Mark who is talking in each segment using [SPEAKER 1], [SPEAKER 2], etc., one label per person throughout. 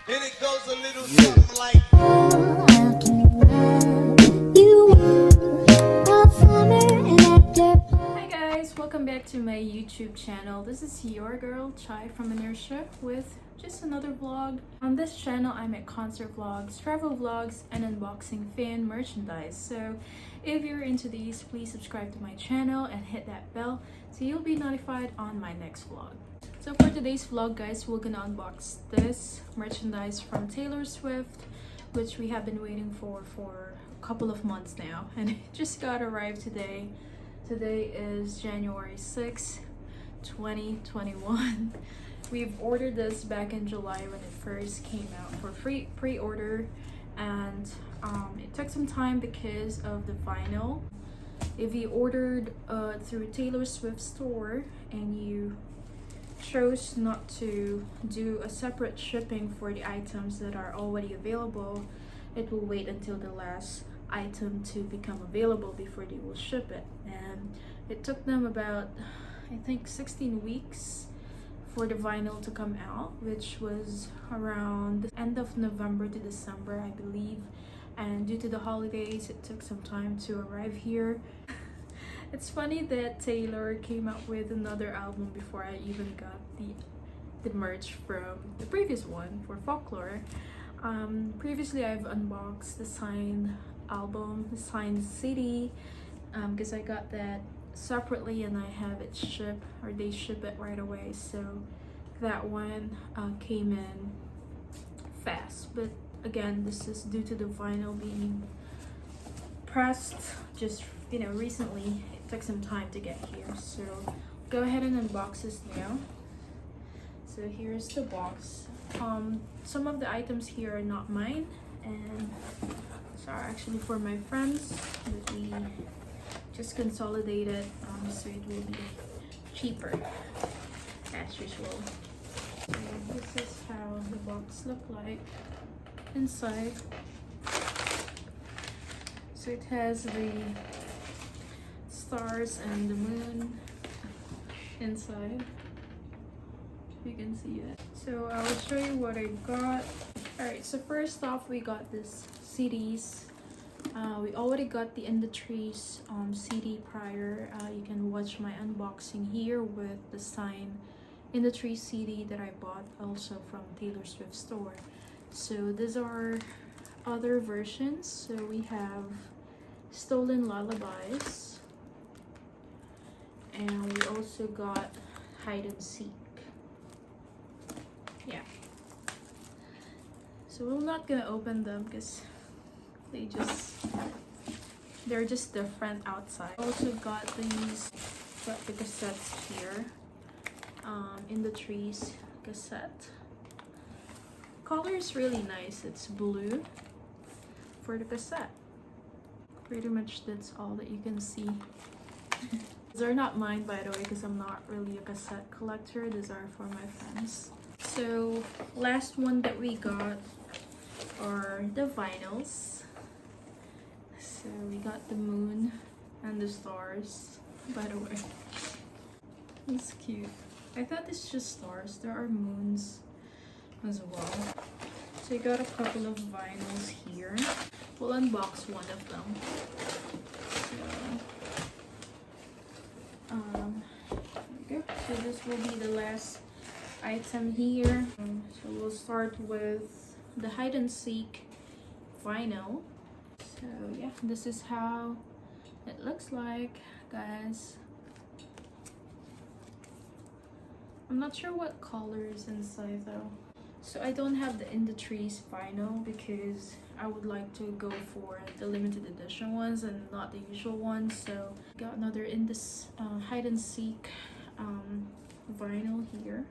[SPEAKER 1] And it goes a little something like.
[SPEAKER 2] Hi guys, welcome back to my YouTube channel. This is your girl Chai from Inertia with just another vlog. On this channel I make concert vlogs, travel vlogs, and unboxing fan merchandise. So if you're into these, please subscribe to my channel and hit that bell so you'll be notified on my next vlog. So for today's vlog guys, we're gonna unbox this merchandise from Taylor Swift, which we have been waiting for a couple of months now, and it just got arrived today. Today is January 6th, 2021. We've ordered this back in July when it first came out for free pre-order, and it took some time because of the vinyl. If you ordered through Taylor Swift store and you chose not to do a separate shipping for the items that are already available, it will wait until the last item to become available before they will ship it. And it took them about, I think, 16 weeks for the vinyl to come out, which was around the end of November to December, I believe. And due to the holidays, it took some time to arrive here. It's funny that Taylor came out with another album before I even got the merch from the previous one for Folklore. Previously I've unboxed the signed album, the signed CD, because I got that separately and I have it shipped, or they ship it right away. So that one came in fast, but again, this is due to the vinyl being pressed just recently. It took some time to get here, so go ahead and unbox this now. So here's the box. Some of the items here are not mine, and these are actually for my friends that we just consolidated, so it will be cheaper as usual. So this is how the box look like inside. So it has the stars and the moon inside. You can see it. So I will show you what I got. Alright, so first off, we got this CDs. We already got the In the Trees CD prior. You can watch my unboxing here with the signed In the Trees CD that I bought also from Taylor Swift store. So these are other versions. So we have Stolen Lullabies, and we also got Hide and Seek. Yeah, so we're not gonna open them because they're just different outside. Also got the cassettes here, In the Trees cassette. Color is really nice. It's blue for the cassette. Pretty much that's all that you can see. These are not mine, by the way, because I'm not really a cassette collector. These are for my friends. So last one that we got are the vinyls. So we got the moon and the stars, by the way. It's cute. I thought it's just stars. There are moons as well. So I got a couple of vinyls here. We'll unbox one of them. So, there we go. So this will be the last item here. So we'll start with the Hide and Seek vinyl. So yeah, this is how it looks like, guys. I'm not sure what color is inside though. So I don't have the In the Trees vinyl because I would like to go for the limited edition ones and not the usual ones. So got another in this Hide and Seek vinyl here.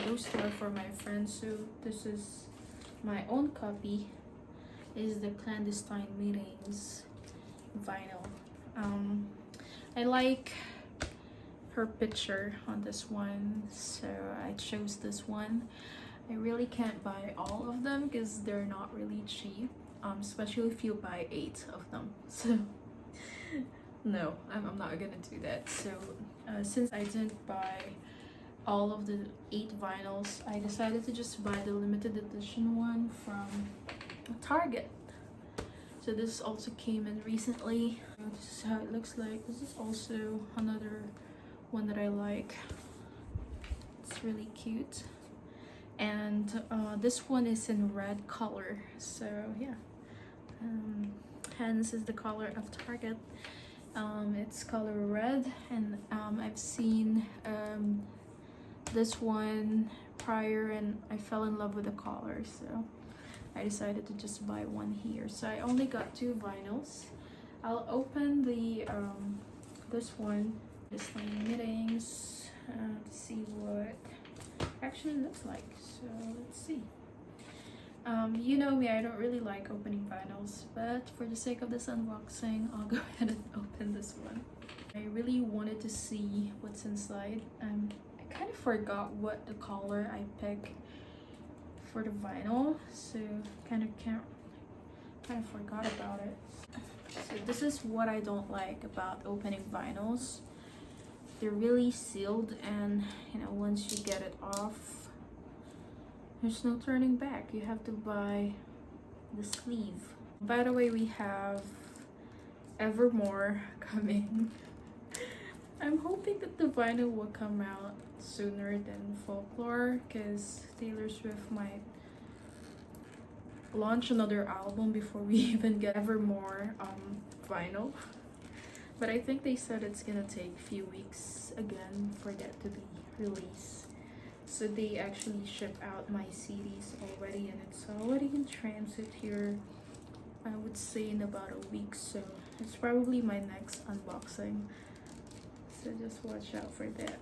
[SPEAKER 2] Those two are for my friends. So this is my own copy. Is the Clandestine Meetings vinyl. I like her picture on this one, so I chose this one. I really can't buy all of them because they're not really cheap, especially if you buy 8 of them. So no, I'm not gonna do that. So since I didn't buy all of the 8 vinyls, I decided to just buy the limited edition one from Target. So this also came in recently. This is how it looks like. This is also another one that I like. It's really cute. And this one is in red color. So yeah. Hence is the color of Target. It's color red, and I've seen this one prior and I fell in love with the color, so I decided to just buy one here. So I only got 2 vinyls. I'll open the this one, this knittings, to see what it actually looks like. So let's see. You know me, I don't really like opening vinyls, but for the sake of this unboxing, I'll go ahead and open this one. I really wanted to see what's inside. I kind of forgot what the color I picked for the vinyl, so kind of forgot about it. So this is what I don't like about opening vinyls. They're really sealed, and you know, once you get it off, there's no turning back. You have to buy the sleeve. By the way, we have Evermore coming. I'm hoping that the vinyl will come out sooner than Folklore, because Taylor Swift might launch another album before we even get Evermore vinyl. But I think they said it's gonna take a few weeks again for that to be released. So they actually ship out my CDs already, and it's already in transit here, I would say in about a week. So it's probably my next unboxing, so just watch out for that.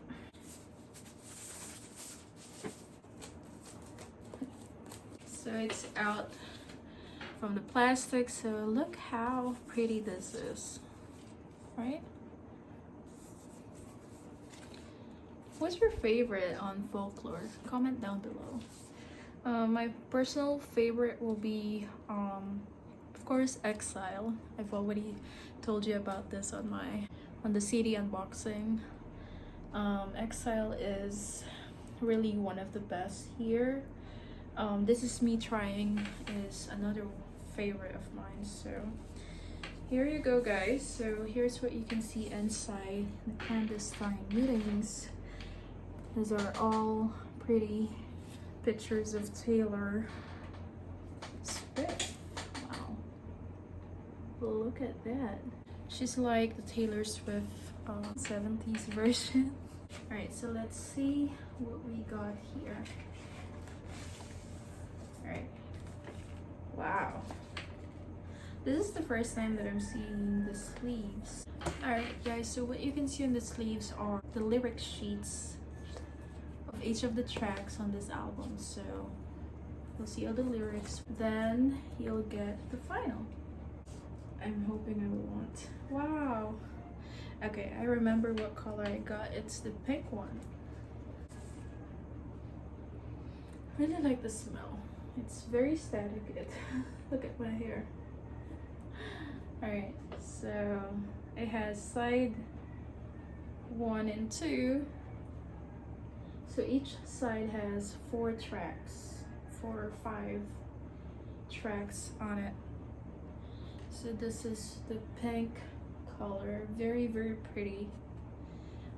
[SPEAKER 2] So it's out from the plastic, so look how pretty this is, right? What's your favorite on Folklore? Comment down below. My personal favorite will be, of course, Exile. I've already told you about this on the CD unboxing. Exile is really one of the best here. This Is Me Trying is another favorite of mine. So here you go, guys. So here's what you can see inside the clandestine knittings. These are all pretty pictures of Taylor Swift. Wow. Look at that. She's like the Taylor Swift 70s version. Alright, so let's see what we got here. Alright. Wow. This is the first time that I'm seeing the sleeves. Alright guys, so what you can see on the sleeves are the lyric sheets of each of the tracks on this album. So you'll see all the lyrics, then you'll get the final. I'm hoping I want, wow. Okay, I remember what color I got. It's the pink one. I really like the smell. It's very static. Look at my hair. Alright, so it has side 1 and 2. So each side has 4 or 5 tracks on it. So this is the pink color. Very, very pretty.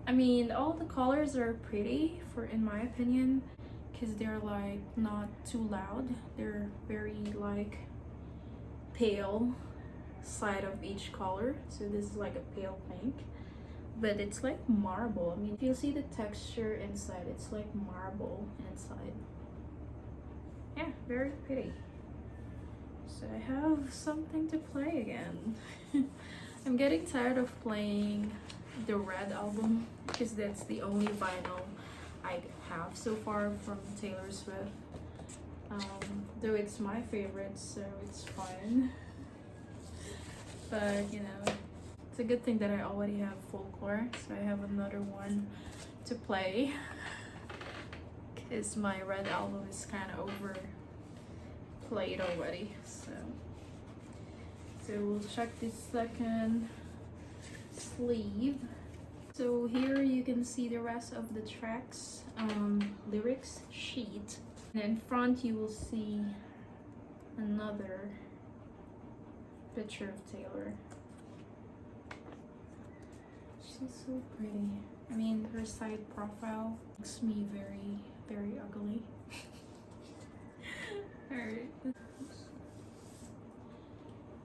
[SPEAKER 2] I mean, all the colors are pretty in my opinion, because they're like not too loud. They're very like pale side of each color. So this is like a pale pink, but it's like marble. I mean, if you see the texture inside, it's like marble inside. Yeah, very pretty. So I have something to play again. I'm getting tired of playing the Red album, because that's the only vinyl I have so far from Taylor Swift. Though it's my favorite, so it's fun. But you know, it's a good thing that I already have Folklore, so I have another one to play, because my Red album is kind of overplayed already. So we'll check this second sleeve. So here you can see the rest of the tracks lyrics sheet, and in front you will see another picture of Taylor. She's so pretty. I mean, her side profile makes me very, very ugly. Alright.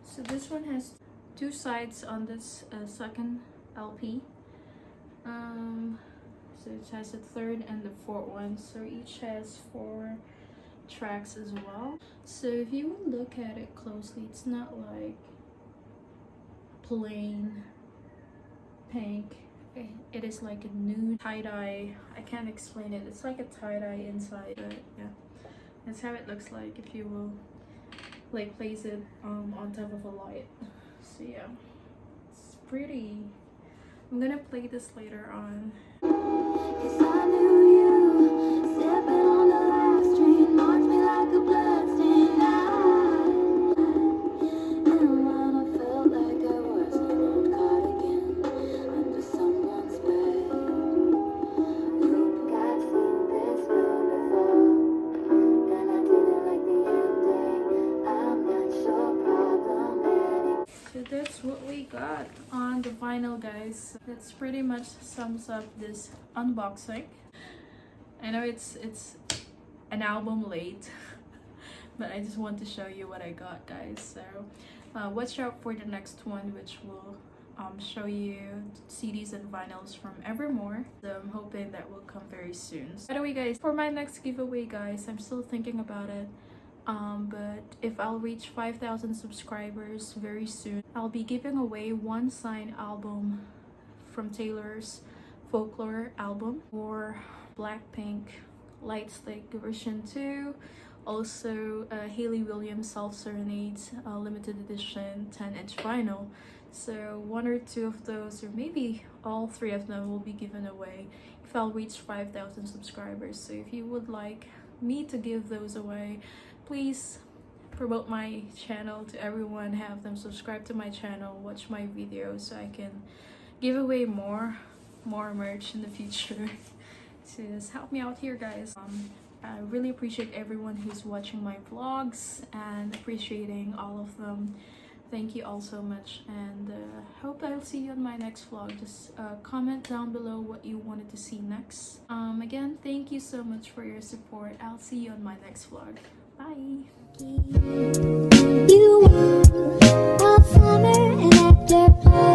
[SPEAKER 2] So this one has two sides on this second LP. So it has a third and the fourth one. So each has 4 tracks as well. So if you look at it closely, it's not like plain pink. It is like a nude tie-dye. I can't explain it. It's like a tie-dye inside, but yeah, that's how it looks like if you will like place it on top of a light. So yeah, it's pretty. I'm gonna play this later on.
[SPEAKER 3] 'Cause I knew you, stepping on the last train, marked me like a bloodstained eye. And when I felt like I was an old cardigan under someone's bed, think I've seen this film before, and I didn't like the ending. I'm not your problem anymore.
[SPEAKER 2] So that's what we got on the vinyl, guys. That's pretty much sums up this unboxing. I know it's an album late, but I just want to show you what I got, guys. So watch out for the next one, which will show you CDs and vinyls from Evermore. So I'm hoping that will come very soon. By the way, guys, for my next giveaway, guys, I'm still thinking about it. But if I'll reach 5,000 subscribers very soon, I'll be giving away one signed album from Taylor's Folklore album, or Blackpink Light Stick version 2, also Hayley Williams Self Serenades limited edition 10-inch vinyl. So 1 or 2 of those, or maybe all 3 of them, will be given away if I'll reach 5,000 subscribers. So if you would like me to give those away, please promote my channel to everyone, have them subscribe to my channel, watch my videos, so I can give away more merch in the future. So just help me out here, guys. I really appreciate everyone who's watching my vlogs and appreciating all of them. Thank you all so much, and hope I'll see you on my next vlog. Just comment down below what you wanted to see next. Again, thank you so much for your support. I'll see you on my next vlog. Bye.
[SPEAKER 3] You are a summer and after play.